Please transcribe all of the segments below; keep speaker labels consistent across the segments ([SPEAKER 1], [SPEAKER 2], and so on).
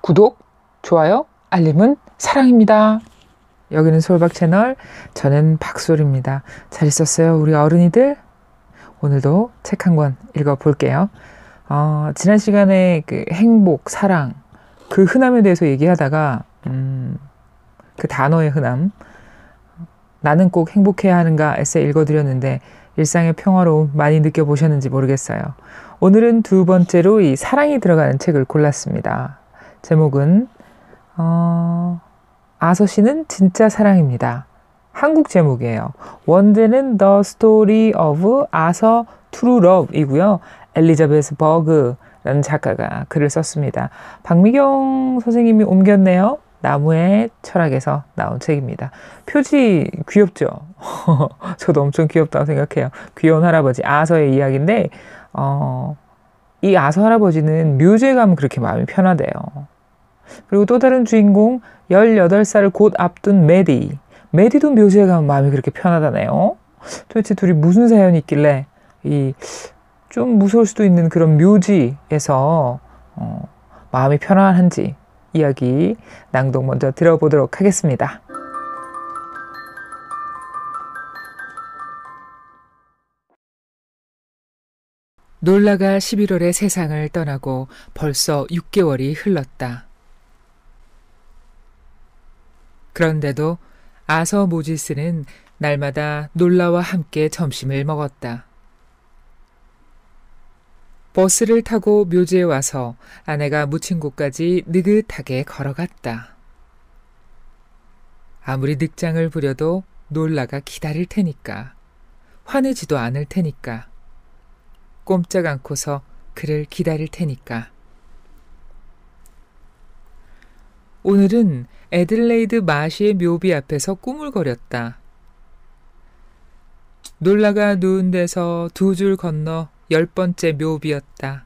[SPEAKER 1] 구독, 좋아요, 알림은 사랑입니다. 여기는 솔박 채널, 저는 박솔입니다. 잘 있었어요, 우리 어른이들? 오늘도 책 한 권 읽어볼게요. 지난 시간에 그 행복, 사랑, 그 흔함에 대해서 얘기하다가 그 단어의 흔함, 나는 꼭 행복해야 하는가 에세 읽어드렸는데 일상의 평화로움 많이 느껴보셨는지 모르겠어요. 오늘은 두 번째로 이 사랑이 들어가는 책을 골랐습니다. 제목은 아서씨는 진짜 사랑입니다. 한국 제목이에요. 원제는 The Story of Arthur True Love이고요. 엘리자베스 버그라는 작가가 글을 썼습니다. 박미경 선생님이 옮겼네요. 나무의 철학에서 나온 책입니다. 표지 귀엽죠? 저도 엄청 귀엽다고 생각해요. 귀여운 할아버지 아서의 이야기인데 이 아서 할아버지는 묘지에 가면 그렇게 마음이 편하대요. 그리고 또 다른 주인공 18살을 곧 앞둔 메디도 묘지에 가면 마음이 그렇게 편하다네요. 도대체 둘이 무슨 사연이 있길래 좀 무서울 수도 있는 그런 묘지에서 마음이 편안한지 이야기 낭독 먼저 들어보도록 하겠습니다. 놀라가 11월에 세상을 떠나고 벌써 6개월이 흘렀다. 그런데도 아서 모지스는 날마다 놀라와 함께 점심을 먹었다. 버스를 타고 묘지에 와서 아내가 묻힌 곳까지 느긋하게 걸어갔다. 아무리 늑장을 부려도 놀라가 기다릴 테니까, 화내지도 않을 테니까, 꼼짝 않고서 그를 기다릴 테니까. 오늘은 애들레이드 마시의 묘비 앞에서 꾸물거렸다. 놀라가 누운 데서 두 줄 건너 10번째 묘비였다.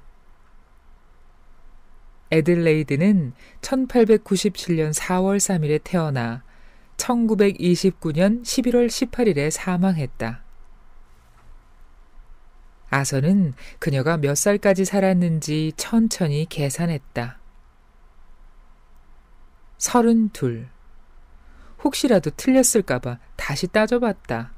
[SPEAKER 1] 애들레이드는 1897년 4월 3일에 태어나 1929년 11월 18일에 사망했다. 아서는 그녀가 몇 살까지 살았는지 천천히 계산했다. 32. 혹시라도 틀렸을까봐 다시 따져봤다.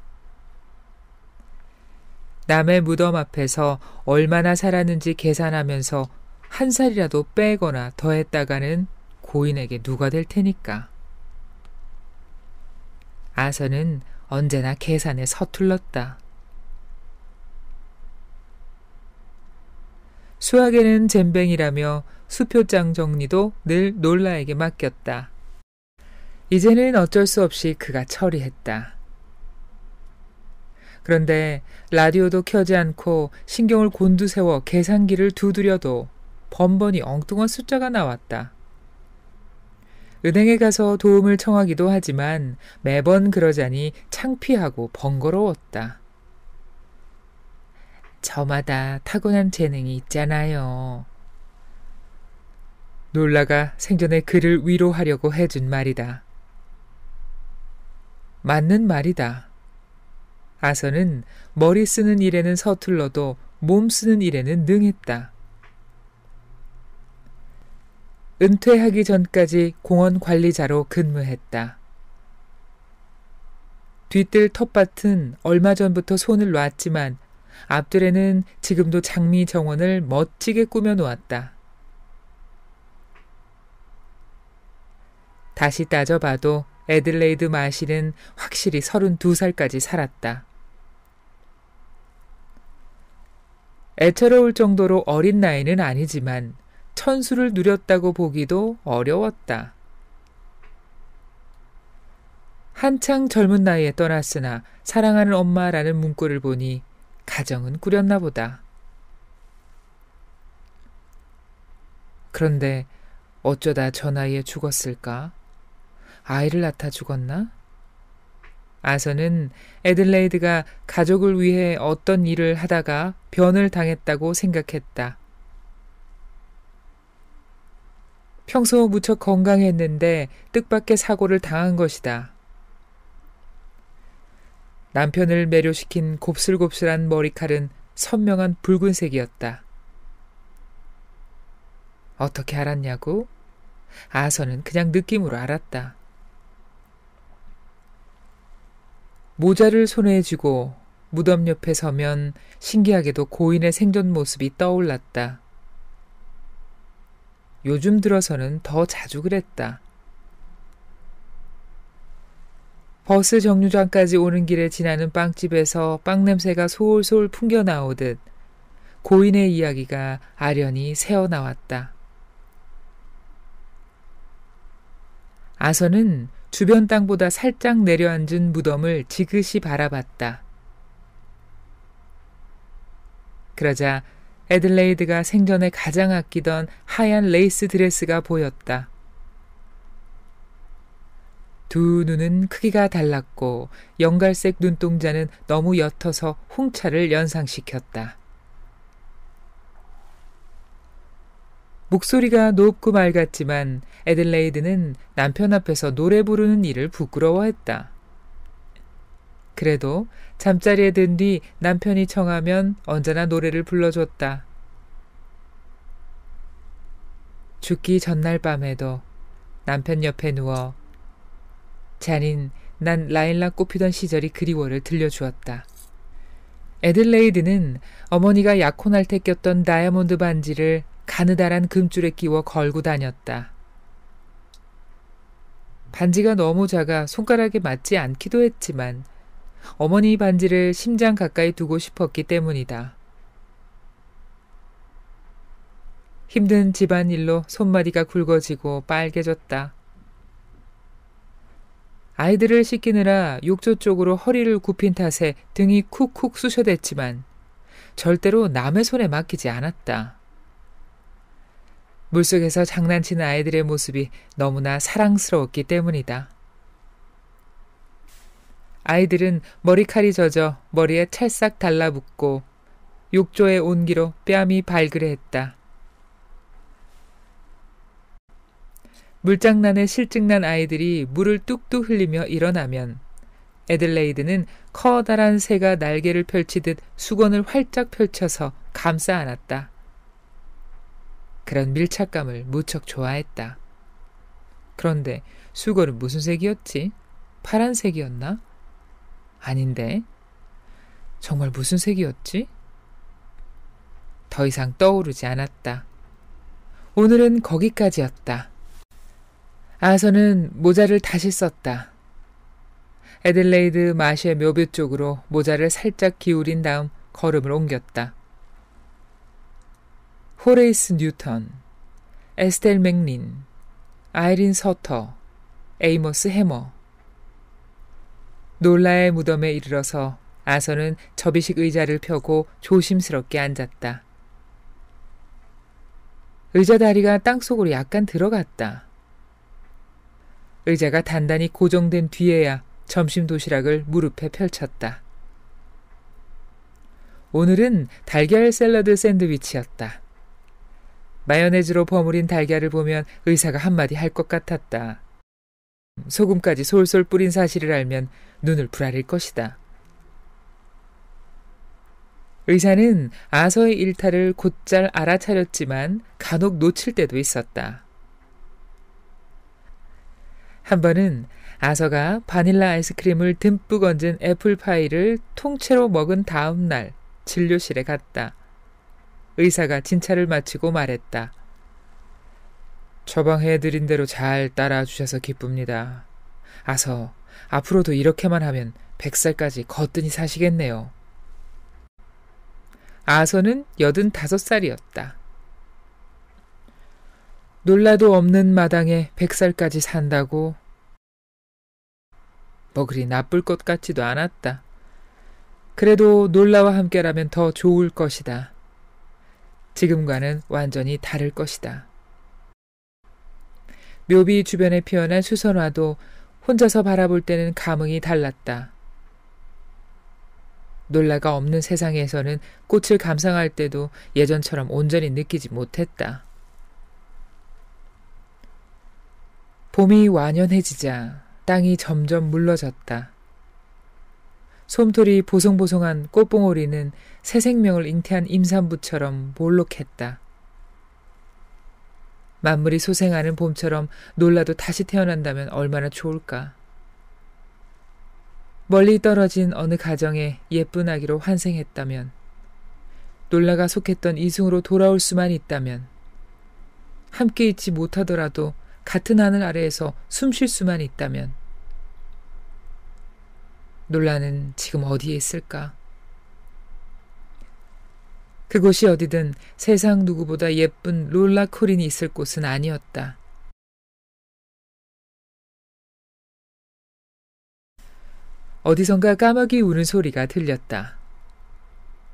[SPEAKER 1] 남의 무덤 앞에서 얼마나 살았는지 계산하면서 한 살이라도 빼거나 더했다가는 고인에게 누가 될 테니까. 아서는 언제나 계산에 서툴렀다. 수학에는 젬뱅이라며 수표장 정리도 늘 놀라에게 맡겼다. 이제는 어쩔 수 없이 그가 처리했다. 그런데 라디오도 켜지 않고 신경을 곤두세워 계산기를 두드려도 번번이 엉뚱한 숫자가 나왔다. 은행에 가서 도움을 청하기도 하지만 매번 그러자니 창피하고 번거로웠다. 저마다 타고난 재능이 있잖아요. 놀라가 생전에 그를 위로하려고 해준 말이다. 맞는 말이다. 아서는 머리 쓰는 일에는 서툴러도 몸 쓰는 일에는 능했다. 은퇴하기 전까지 공원 관리자로 근무했다. 뒤뜰 텃밭은 얼마 전부터 손을 놨지만 앞뜰에는 지금도 장미 정원을 멋지게 꾸며놓았다. 다시 따져봐도 애들레이드 마시는 확실히 32살까지 살았다. 애처로울 정도로 어린 나이는 아니지만 천수를 누렸다고 보기도 어려웠다. 한창 젊은 나이에 떠났으나 사랑하는 엄마라는 문구를 보니 가정은 꾸렸나 보다. 그런데 어쩌다 저 나이에 죽었을까? 아이를 낳다 죽었나? 아서는 애들레이드가 가족을 위해 어떤 일을 하다가 변을 당했다고 생각했다. 평소 무척 건강했는데 뜻밖의 사고를 당한 것이다. 남편을 매료시킨 곱슬곱슬한 머리칼은 선명한 붉은색이었다. 어떻게 알았냐고? 아서는 그냥 느낌으로 알았다. 모자를 손에 쥐고 무덤 옆에 서면 신기하게도 고인의 생전 모습이 떠올랐다. 요즘 들어서는 더 자주 그랬다. 버스 정류장까지 오는 길에 지나는 빵집에서 빵 냄새가 솔솔 풍겨 나오듯 고인의 이야기가 아련히 새어나왔다. 아서는 주변 땅보다 살짝 내려앉은 무덤을 지그시 바라봤다. 그러자 애들레이드가 생전에 가장 아끼던 하얀 레이스 드레스가 보였다. 두 눈은 크기가 달랐고 연갈색 눈동자는 너무 옅어서 홍차를 연상시켰다. 목소리가 높고 맑았지만 애들레이드는 남편 앞에서 노래 부르는 일을 부끄러워했다. 그래도 잠자리에 든 뒤 남편이 청하면 언제나 노래를 불러줬다. 죽기 전날 밤에도 남편 옆에 누워 잔인, 난 라일락 꽃피던 시절이 그리워를 들려주었다. 애들레이드는 어머니가 약혼할 때 꼈던 다이아몬드 반지를 가느다란 금줄에 끼워 걸고 다녔다. 반지가 너무 작아 손가락에 맞지 않기도 했지만 어머니 반지를 심장 가까이 두고 싶었기 때문이다. 힘든 집안일로 손마디가 굵어지고 빨개졌다. 아이들을 씻기느라 욕조 쪽으로 허리를 굽힌 탓에 등이 쿡쿡 쑤셔댔지만 절대로 남의 손에 맡기지 않았다. 물속에서 장난치는 아이들의 모습이 너무나 사랑스러웠기 때문이다. 아이들은 머리칼이 젖어 머리에 찰싹 달라붙고 욕조의 온기로 뺨이 발그레했다. 물장난에 실증난 아이들이 물을 뚝뚝 흘리며 일어나면 애들레이드는 커다란 새가 날개를 펼치듯 수건을 활짝 펼쳐서 감싸 안았다. 그런 밀착감을 무척 좋아했다. 그런데 수건은 무슨 색이었지? 파란색이었나? 아닌데. 정말 무슨 색이었지? 더 이상 떠오르지 않았다. 오늘은 거기까지였다. 아서는 모자를 다시 썼다. 애들레이드 마시의 묘비 쪽으로 모자를 살짝 기울인 다음 걸음을 옮겼다. 호레이스 뉴턴, 에스텔 맥린, 아이린 서터, 에이머스 해머. 놀라의 무덤에 이르러서 아서는 접이식 의자를 펴고 조심스럽게 앉았다. 의자 다리가 땅속으로 약간 들어갔다. 의자가 단단히 고정된 뒤에야 점심 도시락을 무릎에 펼쳤다. 오늘은 달걀 샐러드 샌드위치였다. 마요네즈로 버무린 달걀을 보면 의사가 한마디 할 것 같았다. 소금까지 솔솔 뿌린 사실을 알면 눈을 부라릴 것이다. 의사는 아서의 일탈을 곧잘 알아차렸지만 간혹 놓칠 때도 있었다. 한 번은 아서가 바닐라 아이스크림을 듬뿍 얹은 애플파이를 통째로 먹은 다음 날 진료실에 갔다. 의사가 진찰을 마치고 말했다. 처방해드린 대로 잘 따라주셔서 기쁩니다. 아서, 앞으로도 이렇게만 하면 100살까지 거뜬히 사시겠네요. 아서는 85살이었다. 놀라도 없는 마당에 100살까지 산다고? 뭐 그리 나쁠 것 같지도 않았다. 그래도 놀라와 함께라면 더 좋을 것이다. 지금과는 완전히 다를 것이다. 묘비 주변에 피어난 수선화도 혼자서 바라볼 때는 감흥이 달랐다. 놀라가 없는 세상에서는 꽃을 감상할 때도 예전처럼 온전히 느끼지 못했다. 봄이 완연해지자 땅이 점점 물러졌다. 솜털이 보송보송한 꽃봉오리는 새 생명을 잉태한 임산부처럼 몰록했다. 만물이 소생하는 봄처럼 놀라도 다시 태어난다면 얼마나 좋을까. 멀리 떨어진 어느 가정에 예쁜 아기로 환생했다면, 놀라가 속했던 이승으로 돌아올 수만 있다면, 함께 있지 못하더라도 같은 하늘 아래에서 숨 쉴 수만 있다면, 놀라는 지금 어디에 있을까? 그곳이 어디든 세상 누구보다 예쁜 롤라 코린이 있을 곳은 아니었다. 어디선가 까마귀 우는 소리가 들렸다.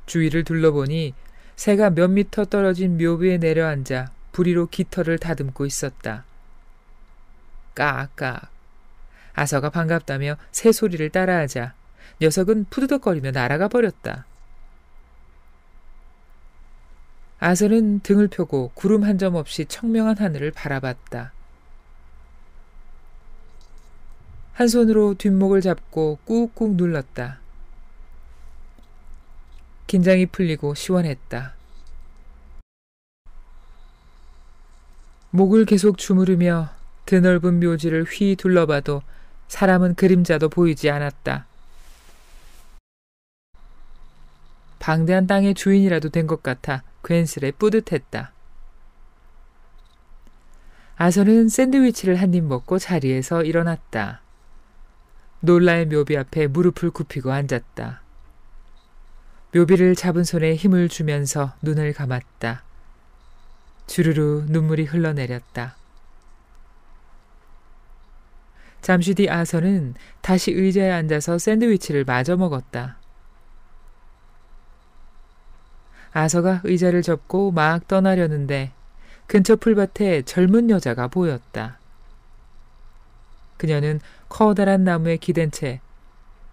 [SPEAKER 1] 주위를 둘러보니 새가 몇 미터 떨어진 묘비에 내려앉아 부리로 깃털을 다듬고 있었다. 까악. 아서가 반갑다며 새 소리를 따라하자 녀석은 푸드덕거리며 날아가 버렸다. 아서는 등을 펴고 구름 한 점 없이 청명한 하늘을 바라봤다. 한 손으로 뒷목을 잡고 꾹꾹 눌렀다. 긴장이 풀리고 시원했다. 목을 계속 주무르며 드넓은 묘지를 휘 둘러봐도 사람은 그림자도 보이지 않았다. 방대한 땅의 주인이라도 된 것 같아 괜스레 뿌듯했다. 아서는 샌드위치를 한 입 먹고 자리에서 일어났다. 놀라의 묘비 앞에 무릎을 굽히고 앉았다. 묘비를 잡은 손에 힘을 주면서 눈을 감았다. 주르르 눈물이 흘러내렸다. 잠시 뒤 아서는 다시 의자에 앉아서 샌드위치를 마저 먹었다. 아서가 의자를 접고 막 떠나려는데 근처 풀밭에 젊은 여자가 보였다. 그녀는 커다란 나무에 기댄 채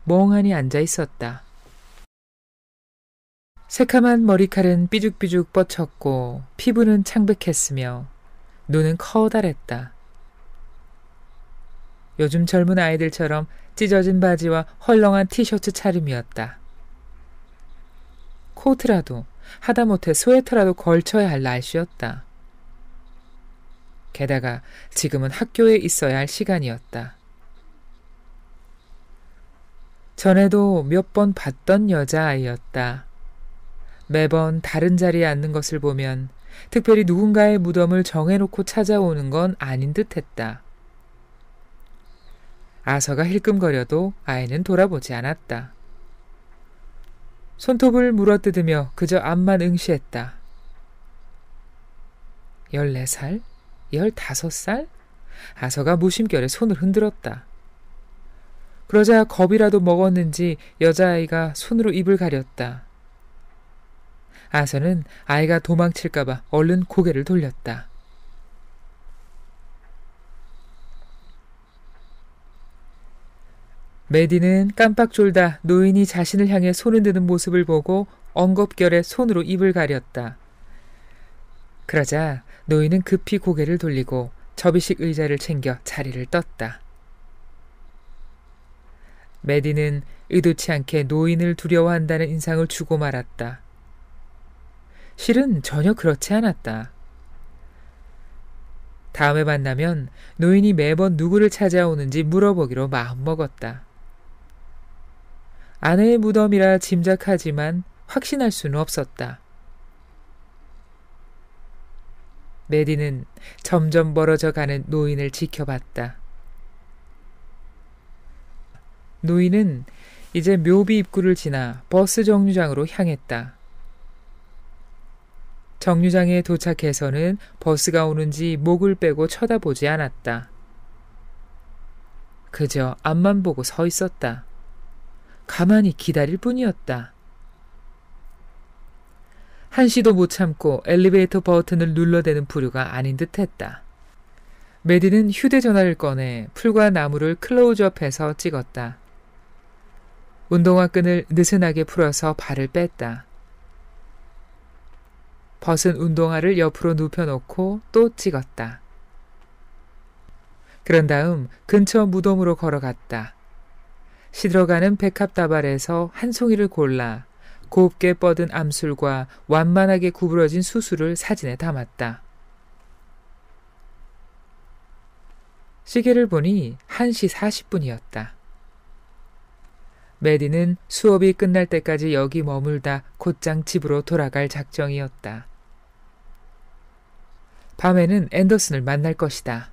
[SPEAKER 1] 멍하니 앉아 있었다. 새카만 머리칼은 삐죽삐죽 뻗쳤고 피부는 창백했으며 눈은 커다랬다. 요즘 젊은 아이들처럼 찢어진 바지와 헐렁한 티셔츠 차림이었다. 코트라도 하다못해 스웨터라도 걸쳐야 할 날씨였다. 게다가 지금은 학교에 있어야 할 시간이었다. 전에도 몇 번 봤던 여자아이였다. 매번 다른 자리에 앉는 것을 보면 특별히 누군가의 무덤을 정해놓고 찾아오는 건 아닌 듯했다. 아서가 힐끔거려도 아이는 돌아보지 않았다. 손톱을 물어뜯으며 그저 앞만 응시했다. 14살? 15살? 아서가 무심결에 손을 흔들었다. 그러자 겁이라도 먹었는지 여자아이가 손으로 입을 가렸다. 아서는 아이가 도망칠까봐 얼른 고개를 돌렸다. 메디는 깜빡 졸다 노인이 자신을 향해 손을 드는 모습을 보고 엉겁결에 손으로 입을 가렸다. 그러자 노인은 급히 고개를 돌리고 접이식 의자를 챙겨 자리를 떴다. 메디는 의도치 않게 노인을 두려워한다는 인상을 주고 말았다. 실은 전혀 그렇지 않았다. 다음에 만나면 노인이 매번 누구를 찾아오는지 물어보기로 마음먹었다. 아내의 무덤이라 짐작하지만 확신할 수는 없었다. 메디는 점점 멀어져 가는 노인을 지켜봤다. 노인은 이제 묘비 입구를 지나 버스 정류장으로 향했다. 정류장에 도착해서는 버스가 오는지 목을 빼고 쳐다보지 않았다. 그저 앞만 보고 서 있었다. 가만히 기다릴 뿐이었다. 한시도 못 참고 엘리베이터 버튼을 눌러대는 부류가 아닌 듯했다. 메디는 휴대전화를 꺼내 풀과 나무를 클로즈업해서 찍었다. 운동화 끈을 느슨하게 풀어서 발을 뺐다. 벗은 운동화를 옆으로 눕혀놓고 또 찍었다. 그런 다음 근처 무덤으로 걸어갔다. 시들어가는 백합다발에서 한 송이를 골라 곱게 뻗은 암술과 완만하게 구부러진 수술을 사진에 담았다. 시계를 보니 1시 40분이었다. 메디는 수업이 끝날 때까지 여기 머물다 곧장 집으로 돌아갈 작정이었다. 밤에는 앤더슨을 만날 것이다.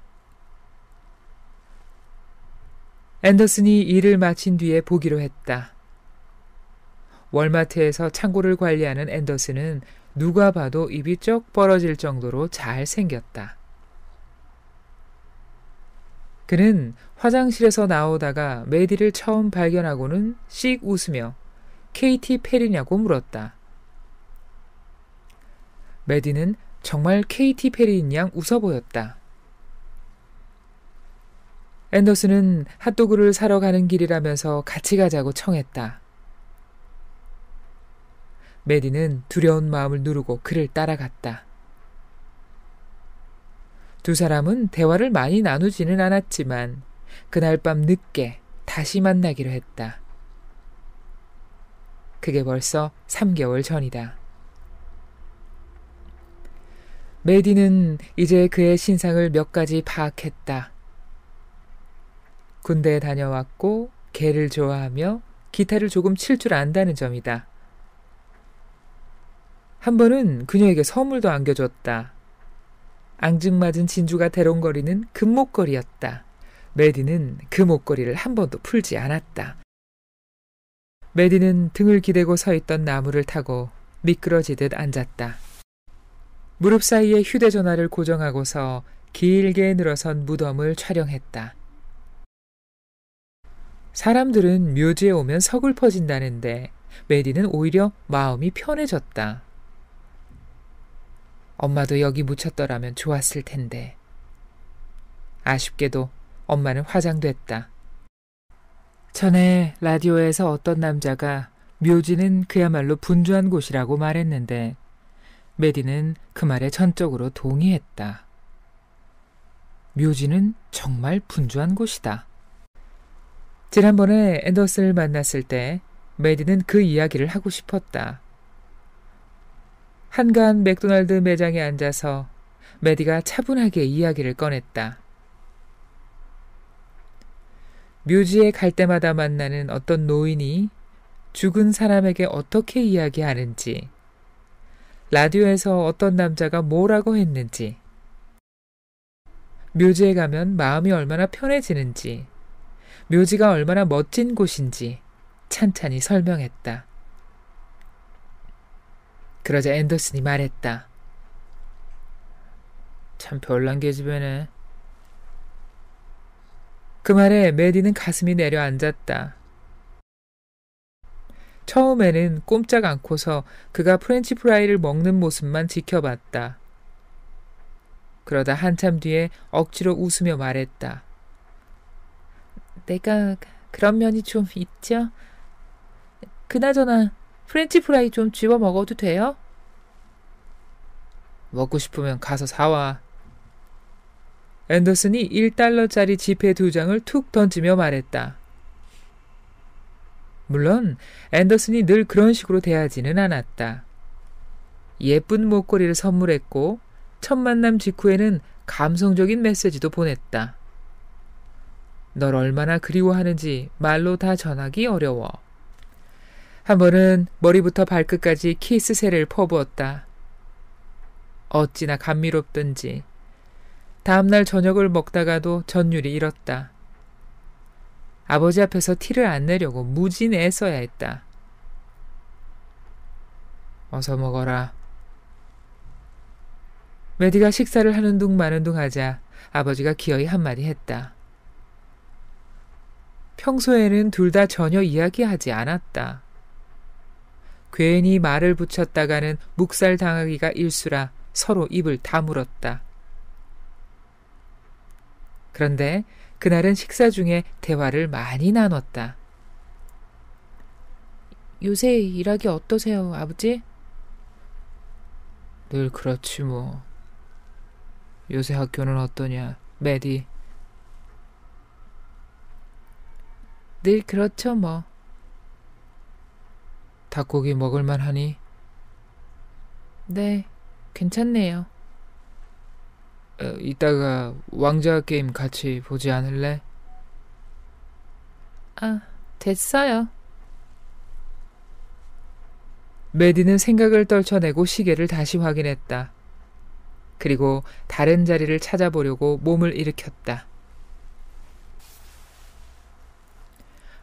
[SPEAKER 1] 앤더슨이 일을 마친 뒤에 보기로 했다. 월마트에서 창고를 관리하는 앤더슨은 누가 봐도 입이 쩍 벌어질 정도로 잘 생겼다. 그는 화장실에서 나오다가 메디를 처음 발견하고는 씩 웃으며 케이티 페리냐고 물었다. 메디는 정말 케이티 페리인 양 웃어 보였다. 앤더슨은 핫도그를 사러 가는 길이라면서 같이 가자고 청했다. 메디는 두려운 마음을 누르고 그를 따라갔다. 두 사람은 대화를 많이 나누지는 않았지만 그날 밤 늦게 다시 만나기로 했다. 그게 벌써 3개월 전이다. 메디는 이제 그의 신상을 몇 가지 파악했다. 군대에 다녀왔고 개를 좋아하며 기타를 조금 칠 줄 안다는 점이다. 한 번은 그녀에게 선물도 안겨줬다. 앙증맞은 진주가 대롱거리는 금목걸이였다. 메디는 그 목걸이를 한 번도 풀지 않았다. 메디는 등을 기대고 서 있던 나무를 타고 미끄러지듯 앉았다. 무릎 사이에 휴대전화를 고정하고서 길게 늘어선 무덤을 촬영했다. 사람들은 묘지에 오면 서글퍼진다는데 메디는 오히려 마음이 편해졌다. 엄마도 여기 묻혔더라면 좋았을 텐데. 아쉽게도 엄마는 화장됐다. 전에 라디오에서 어떤 남자가 묘지는 그야말로 분주한 곳이라고 말했는데 메디는 그 말에 전적으로 동의했다. 묘지는 정말 분주한 곳이다. 지난번에 앤더슨을 만났을 때 메디는 그 이야기를 하고 싶었다. 한가한 맥도날드 매장에 앉아서 메디가 차분하게 이야기를 꺼냈다. 묘지에 갈 때마다 만나는 어떤 노인이 죽은 사람에게 어떻게 이야기하는지, 라디오에서 어떤 남자가 뭐라고 했는지, 묘지에 가면 마음이 얼마나 편해지는지, 묘지가 얼마나 멋진 곳인지 찬찬히 설명했다. 그러자 앤더슨이 말했다. 참 별난 계집애네. 그 말에 메디는 가슴이 내려앉았다. 처음에는 꼼짝 않고서 그가 프렌치 프라이를 먹는 모습만 지켜봤다. 그러다 한참 뒤에 억지로 웃으며 말했다. 내가 그런 면이 좀 있죠? 그나저나 프렌치 프라이 좀 집어 먹어도 돼요? 먹고 싶으면 가서 사와. 앤더슨이 1달러짜리 지폐 2장을 툭 던지며 말했다. 물론 앤더슨이 늘 그런 식으로 대하지는 않았다. 예쁜 목걸이를 선물했고 첫 만남 직후에는 감성적인 메시지도 보냈다. 널 얼마나 그리워하는지 말로 다 전하기 어려워. 한 번은 머리부터 발끝까지 키스세를 퍼부었다. 어찌나 감미롭던지. 다음날 저녁을 먹다가도 전율이 일었다. 아버지 앞에서 티를 안 내려고 무진 애써야 했다. 어서 먹어라. 메디가 식사를 하는 둥 마는 둥 하자 아버지가 기어이 한마디 했다. 평소에는 둘 다 전혀 이야기하지 않았다. 괜히 말을 붙였다가는 묵살당하기가 일수라 서로 입을 다물었다. 그런데 그날은 식사 중에 대화를 많이 나눴다. 요새 일하기 어떠세요, 아버지? 늘 그렇지 뭐. 요새 학교는 어떠냐, 메디? 늘 그렇죠 뭐. 닭고기 먹을만 하니? 네, 괜찮네요. 이따가 왕좌 게임 같이 보지 않을래?
[SPEAKER 2] 아, 됐어요.
[SPEAKER 1] 메디는 생각을 떨쳐내고 시계를 다시 확인했다. 그리고 다른 자리를 찾아보려고 몸을 일으켰다.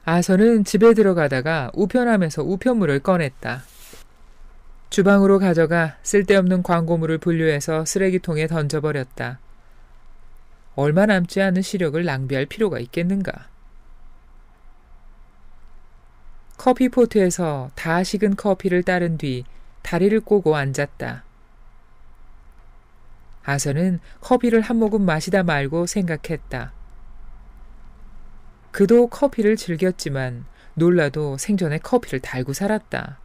[SPEAKER 1] 아서는 집에 들어가다가 우편함에서 우편물을 꺼냈다. 주방으로 가져가 쓸데없는 광고물을 분류해서 쓰레기통에 던져버렸다. 얼마 남지 않은 시력을 낭비할 필요가 있겠는가? 커피포트에서 다 식은 커피를 따른 뒤 다리를 꼬고 앉았다. 아서는 커피를 한 모금 마시다 말고 생각했다. 그도 커피를 즐겼지만 놀라도 생전에 커피를 달고 살았다.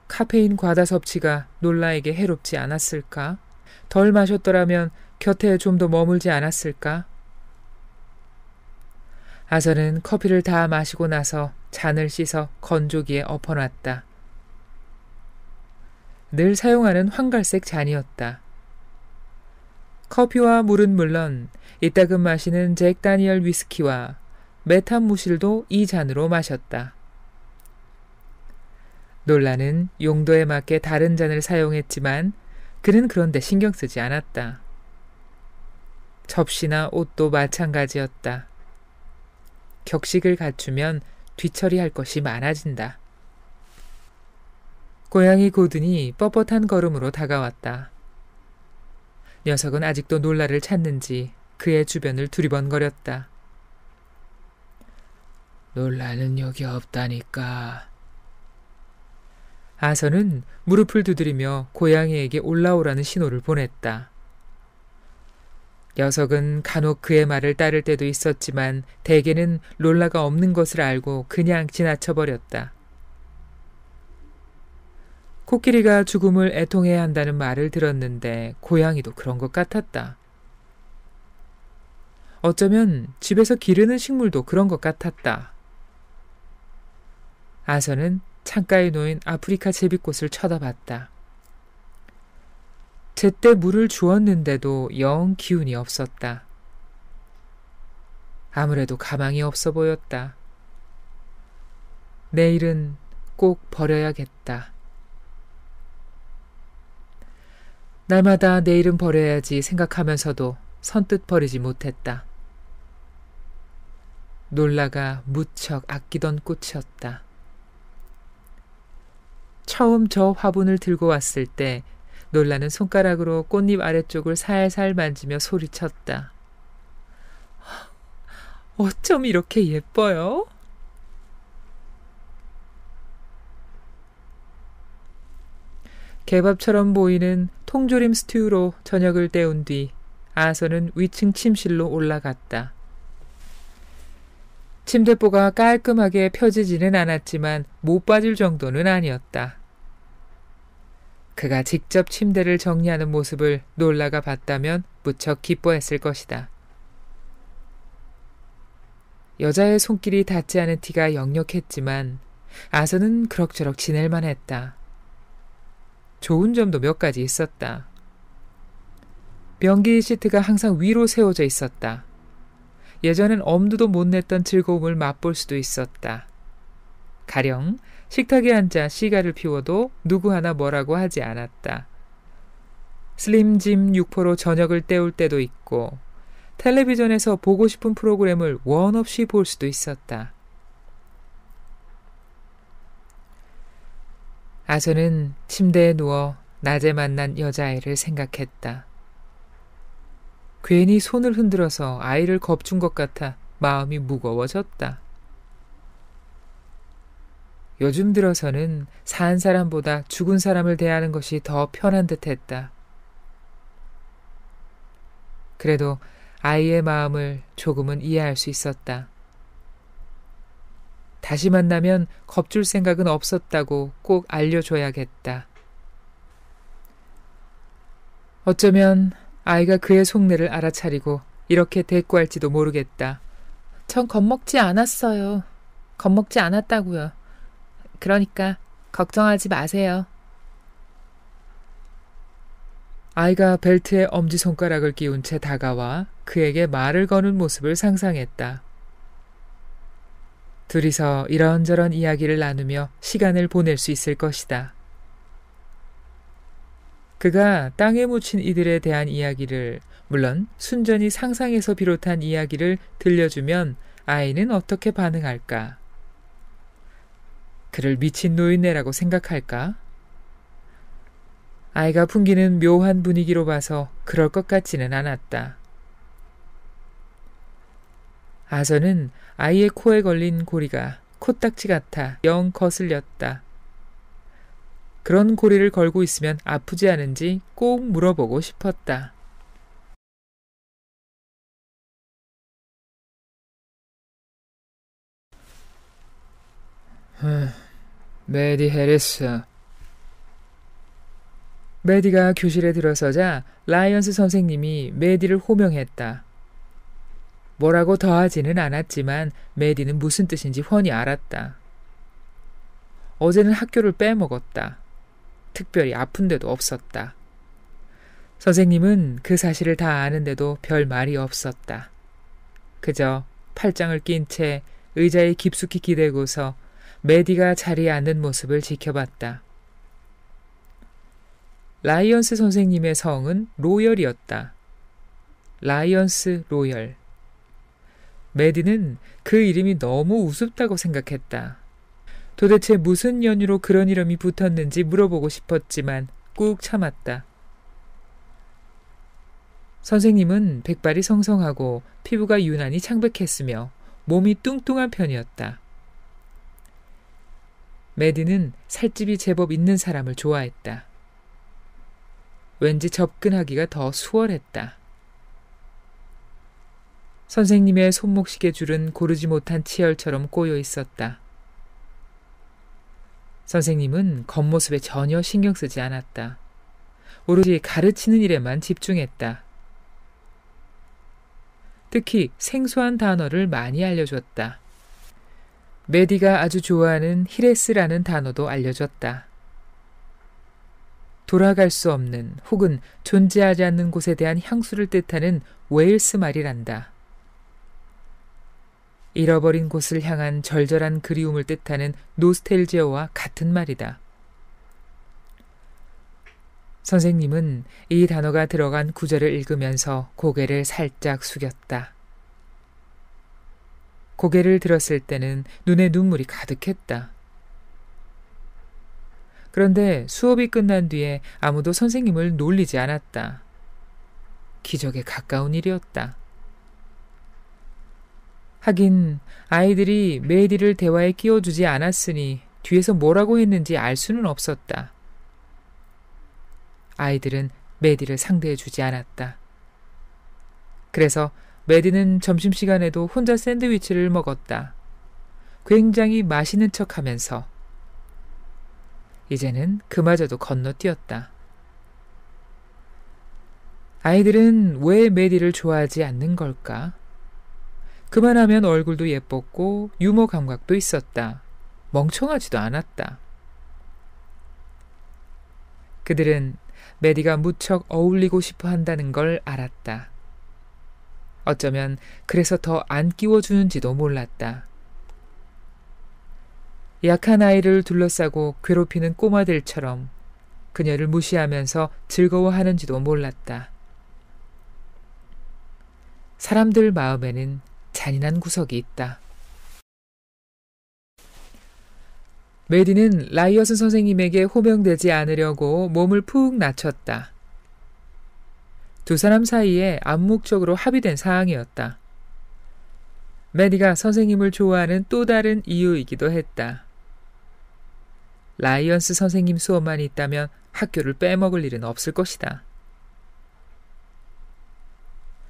[SPEAKER 1] 카페인 과다 섭취가 놀라에게 해롭지 않았을까? 덜 마셨더라면 곁에 좀 더 머물지 않았을까? 아서는 커피를 다 마시고 나서 잔을 씻어 건조기에 엎어놨다. 늘 사용하는 황갈색 잔이었다. 커피와 물은 물론 이따금 마시는 잭 다니엘 위스키와 메탄무실도 이 잔으로 마셨다. 놀라는 용도에 맞게 다른 잔을 사용했지만 그는 그런데 신경 쓰지 않았다. 접시나 옷도 마찬가지였다. 격식을 갖추면 뒤처리할 것이 많아진다. 고양이 고든이 뻣뻣한 걸음으로 다가왔다. 녀석은 아직도 놀라를 찾는지 그의 주변을 두리번거렸다. 놀라는 여기 없다니까. 아서는 무릎을 두드리며 고양이에게 올라오라는 신호를 보냈다. 녀석은 간혹 그의 말을 따를 때도 있었지만 대개는 롤라가 없는 것을 알고 그냥 지나쳐버렸다. 코끼리가 죽음을 애통해야 한다는 말을 들었는데 고양이도 그런 것 같았다. 어쩌면 집에서 기르는 식물도 그런 것 같았다. 아서는 창가에 놓인 아프리카 제비꽃을 쳐다봤다. 제때 물을 주었는데도 영 기운이 없었다. 아무래도 가망이 없어 보였다. 내일은 꼭 버려야겠다. 날마다 내일은 버려야지 생각하면서도 선뜻 버리지 못했다. 놀라가 무척 아끼던 꽃이었다. 처음 저 화분을 들고 왔을 때 놀라는 손가락으로 꽃잎 아래쪽을 살살 만지며 소리쳤다. 어쩜 이렇게 예뻐요? 개밥처럼 보이는 통조림 스튜로 저녁을 때운 뒤 아서는 위층 침실로 올라갔다. 침대보가 깔끔하게 펴지지는 않았지만 못 빠질 정도는 아니었다. 그가 직접 침대를 정리하는 모습을 놀라가 봤다면 무척 기뻐했을 것이다. 여자의 손길이 닿지 않은 티가 역력했지만 아서는 그럭저럭 지낼만 했다. 좋은 점도 몇 가지 있었다. 변기 시트가 항상 위로 세워져 있었다. 예전엔 엄두도 못 냈던 즐거움을 맛볼 수도 있었다. 가령 식탁에 앉아 시가를 피워도 누구 하나 뭐라고 하지 않았다. 슬림짐 육포로 저녁을 때울 때도 있고 텔레비전에서 보고 싶은 프로그램을 원 없이 볼 수도 있었다. 아서는 침대에 누워 낮에 만난 여자아이를 생각했다. 괜히 손을 흔들어서 아이를 겁준 것 같아 마음이 무거워졌다. 요즘 들어서는 산 사람보다 죽은 사람을 대하는 것이 더 편한 듯 했다. 그래도 아이의 마음을 조금은 이해할 수 있었다. 다시 만나면 겁줄 생각은 없었다고 꼭 알려줘야겠다. 어쩌면 아이가 그의 속내를 알아차리고 이렇게 대꾸할지도 모르겠다.
[SPEAKER 2] 전 겁먹지 않았어요. 겁먹지 않았다고요. 그러니까 걱정하지 마세요.
[SPEAKER 1] 아이가 벨트에 엄지손가락을 끼운 채 다가와 그에게 말을 거는 모습을 상상했다. 둘이서 이런저런 이야기를 나누며 시간을 보낼 수 있을 것이다. 그가 땅에 묻힌 이들에 대한 이야기를, 물론 순전히 상상에서 비롯한 이야기를 들려주면 아이는 어떻게 반응할까? 그를 미친 노인네라고 생각할까? 아이가 풍기는 묘한 분위기로 봐서 그럴 것 같지는 않았다. 아서는 아이의 코에 걸린 고리가 코딱지 같아 영 거슬렸다. 그런 고리를 걸고 있으면 아프지 않은지 꼭 물어보고 싶었다. 메디 해리스. 메디가 교실에 들어서자 라이언스 선생님이 메디를 호명했다. 뭐라고 더하지는 않았지만 메디는 무슨 뜻인지 훤히 알았다. 어제는 학교를 빼먹었다. 특별히 아픈 데도 없었다. 선생님은 그 사실을 다 아는데도 별 말이 없었다. 그저 팔짱을 낀 채 의자에 깊숙이 기대고서 메디가 자리에 앉는 모습을 지켜봤다. 라이언스 선생님의 성은 로열이었다. 라이언스 로열. 메디는 그 이름이 너무 우습다고 생각했다. 도대체 무슨 연유로 그런 이름이 붙었는지 물어보고 싶었지만 꾹 참았다. 선생님은 백발이 성성하고 피부가 유난히 창백했으며 몸이 뚱뚱한 편이었다. 메디는 살집이 제법 있는 사람을 좋아했다. 왠지 접근하기가 더 수월했다. 선생님의 손목시계 줄은 고르지 못한 치열처럼 꼬여 있었다. 선생님은 겉모습에 전혀 신경 쓰지 않았다. 오로지 가르치는 일에만 집중했다. 특히 생소한 단어를 많이 알려줬다. 메디가 아주 좋아하는 히레스라는 단어도 알려줬다. 돌아갈 수 없는 혹은 존재하지 않는 곳에 대한 향수를 뜻하는 웨일스 말이란다. 잃어버린 곳을 향한 절절한 그리움을 뜻하는 노스텔지어와 같은 말이다. 선생님은 이 단어가 들어간 구절을 읽으면서 고개를 살짝 숙였다. 고개를 들었을 때는 눈에 눈물이 가득했다. 그런데 수업이 끝난 뒤에 아무도 선생님을 놀리지 않았다. 기적에 가까운 일이었다. 하긴 아이들이 메디를 대화에 끼워주지 않았으니 뒤에서 뭐라고 했는지 알 수는 없었다. 아이들은 메디를 상대해주지 않았다. 그래서 메디는 점심시간에도 혼자 샌드위치를 먹었다. 굉장히 맛있는 척하면서. 이제는 그마저도 건너뛰었다. 아이들은 왜 메디를 좋아하지 않는 걸까? 그만하면 얼굴도 예뻤고 유머 감각도 있었다. 멍청하지도 않았다. 그들은 메디가 무척 어울리고 싶어 한다는 걸 알았다. 어쩌면 그래서 더 안 끼워주는지도 몰랐다. 약한 아이를 둘러싸고 괴롭히는 꼬마들처럼 그녀를 무시하면서 즐거워하는지도 몰랐다. 사람들 마음에는 잔인한 구석이 있다. 메디는 라이어스 선생님에게 호명되지 않으려고 몸을 푹 낮췄다. 두 사람 사이에 암묵적으로 합의된 사항이었다. 메디가 선생님을 좋아하는 또 다른 이유이기도 했다. 라이언스 선생님 수업만 있다면 학교를 빼먹을 일은 없을 것이다.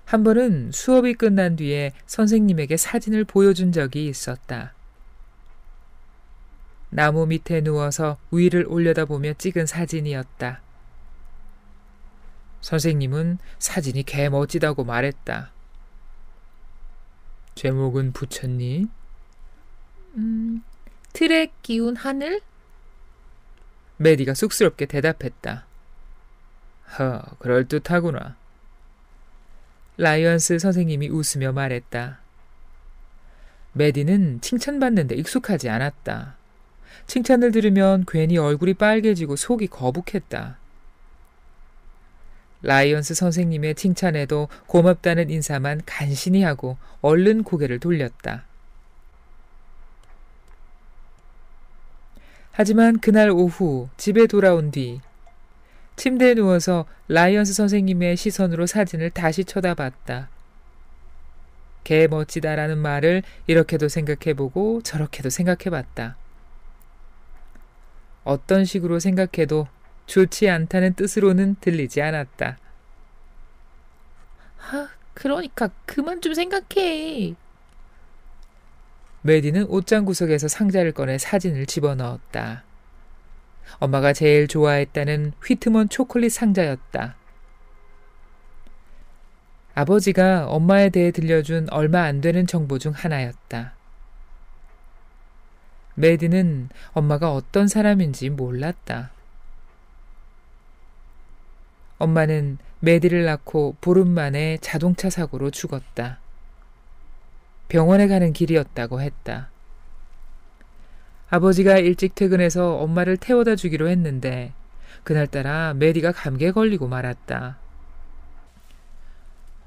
[SPEAKER 1] 한 번은 수업이 끝난 뒤에 선생님에게 사진을 보여준 적이 있었다. 나무 밑에 누워서 위를 올려다보며 찍은 사진이었다. 선생님은 사진이 개 멋지다고 말했다. 제목은 붙였니?
[SPEAKER 2] 틀에 끼운 하늘?
[SPEAKER 1] 메디가 쑥스럽게 대답했다. 그럴듯하구나. 라이언스 선생님이 웃으며 말했다. 메디는 칭찬받는데 익숙하지 않았다. 칭찬을 들으면 괜히 얼굴이 빨개지고 속이 거북했다. 라이언스 선생님의 칭찬에도 고맙다는 인사만 간신히 하고 얼른 고개를 돌렸다. 하지만 그날 오후 집에 돌아온 뒤 침대에 누워서 라이언스 선생님의 시선으로 사진을 다시 쳐다봤다. 개 멋지다라는 말을 이렇게도 생각해보고 저렇게도 생각해봤다. 어떤 식으로 생각해도 좋지 않다는 뜻으로는 들리지 않았다.
[SPEAKER 2] 그러니까 그만 좀 생각해.
[SPEAKER 1] 메디는 옷장 구석에서 상자를 꺼내 사진을 집어넣었다. 엄마가 제일 좋아했다는 휘트먼 초콜릿 상자였다. 아버지가 엄마에 대해 들려준 얼마 안 되는 정보 중 하나였다. 메디는 엄마가 어떤 사람인지 몰랐다. 엄마는 메디를 낳고 보름 만에 자동차 사고로 죽었다. 병원에 가는 길이었다고 했다. 아버지가 일찍 퇴근해서 엄마를 태워다 주기로 했는데 그날따라 메디가 감기에 걸리고 말았다.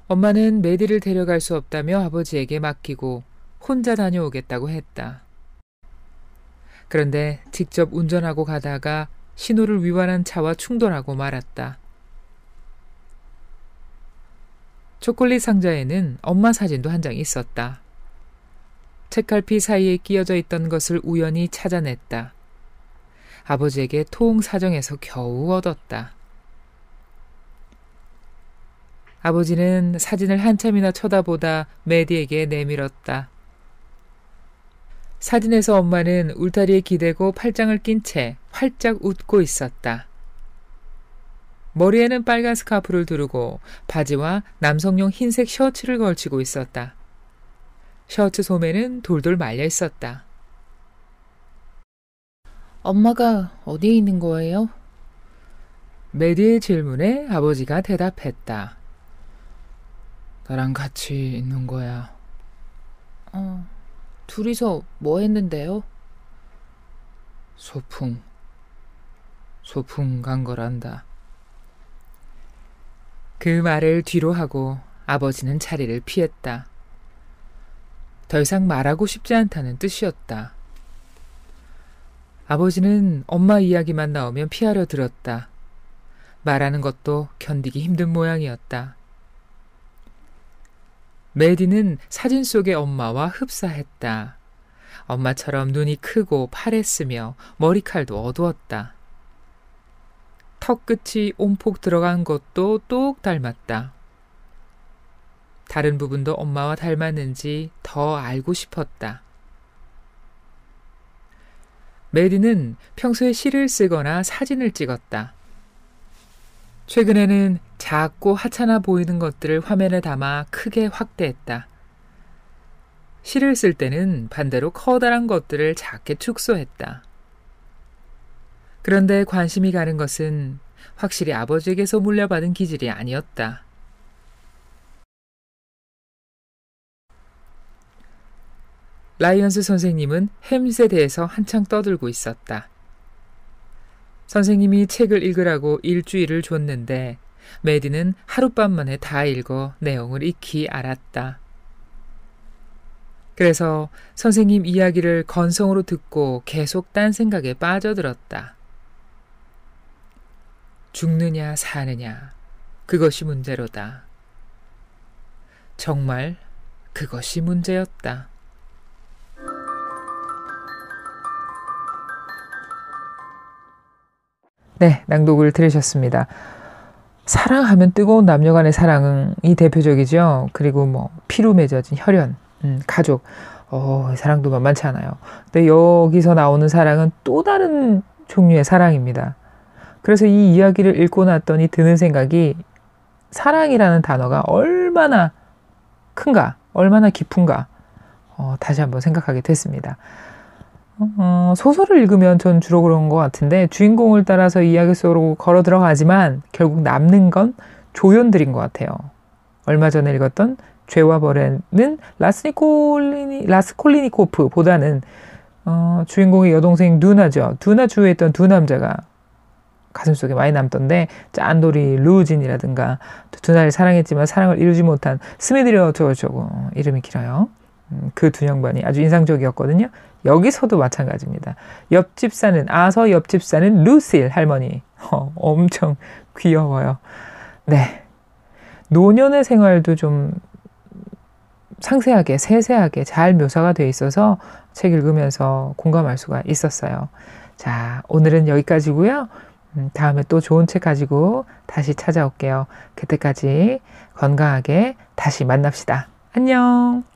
[SPEAKER 1] 엄마는 메디를 데려갈 수 없다며 아버지에게 맡기고 혼자 다녀오겠다고 했다. 그런데 직접 운전하고 가다가 신호를 위반한 차와 충돌하고 말았다. 초콜릿 상자에는 엄마 사진도 한 장 있었다. 책갈피 사이에 끼어져 있던 것을 우연히 찾아냈다. 아버지에게 통 사정해서 겨우 얻었다. 아버지는 사진을 한참이나 쳐다보다 메디에게 내밀었다. 사진에서 엄마는 울타리에 기대고 팔짱을 낀 채 활짝 웃고 있었다. 머리에는 빨간 스카프를 두르고 바지와 남성용 흰색 셔츠를 걸치고 있었다. 셔츠 소매는 돌돌 말려 있었다.
[SPEAKER 2] 엄마가 어디에 있는 거예요?
[SPEAKER 1] 메디의 질문에 아버지가 대답했다. 나랑 같이 있는 거야.
[SPEAKER 2] 둘이서 뭐 했는데요?
[SPEAKER 1] 소풍 간 거란다. 그 말을 뒤로 하고 아버지는 자리를 피했다. 더 이상 말하고 싶지 않다는 뜻이었다. 아버지는 엄마 이야기만 나오면 피하려 들었다. 말하는 것도 견디기 힘든 모양이었다. 메디는 사진 속의 엄마와 흡사했다. 엄마처럼 눈이 크고 파랬으며 머리칼도 어두웠다. 턱 끝이 온폭 들어간 것도 똑 닮았다. 다른 부분도 엄마와 닮았는지 더 알고 싶었다. 메디는 평소에 시를 쓰거나 사진을 찍었다. 최근에는 작고 하찮아 보이는 것들을 화면에 담아 크게 확대했다. 시를 쓸 때는 반대로 커다란 것들을 작게 축소했다. 그런데 관심이 가는 것은 확실히 아버지에게서 물려받은 기질이 아니었다. 라이언스 선생님은 햄릿에 대해서 한창 떠들고 있었다. 선생님이 책을 읽으라고 일주일을 줬는데 메디는 하룻밤 만에 다 읽어 내용을 익히 알았다. 그래서 선생님 이야기를 건성으로 듣고 계속 딴 생각에 빠져들었다. 죽느냐 사느냐 그것이 문제로다. 정말 그것이 문제였다. 네, 낭독을 들으셨습니다. 사랑하면 뜨거운 남녀 간의 사랑이 대표적이죠. 그리고 뭐 피로 맺어진 혈연, 가족, 사랑도 만만치 않아요. 근데 여기서 나오는 사랑은 또 다른 종류의 사랑입니다. 그래서 이 이야기를 읽고 났더니 드는 생각이 사랑이라는 단어가 얼마나 큰가, 얼마나 깊은가 다시 한번 생각하게 됐습니다. 소설을 읽으면 전 주로 그런 것 같은데 주인공을 따라서 이야기 속으로 걸어 들어가지만 결국 남는 건 조연들인 것 같아요. 얼마 전에 읽었던 죄와 벌에는 라스콜리니코프보다는 주인공의 여동생 누나죠. 누나 주위에 있던 두 남자가 가슴속에 많이 남던데 짠돌이 루진이라든가 두 나를 사랑했지만 사랑을 이루지 못한 스미드려 저거 이름이 길어요. 그 두 양반이 아주 인상적이었거든요. 여기서도 마찬가지입니다. 옆집 사는 아서 옆집 사는 루실 할머니 엄청 귀여워요. 네, 노년의 생활도 좀 상세하게 세세하게 잘 묘사가 되어 있어서 책 읽으면서 공감할 수가 있었어요. 자, 오늘은 여기까지고요. 다음에 또 좋은 책 가지고 다시 찾아올게요. 그때까지 건강하게 다시 만납시다. 안녕.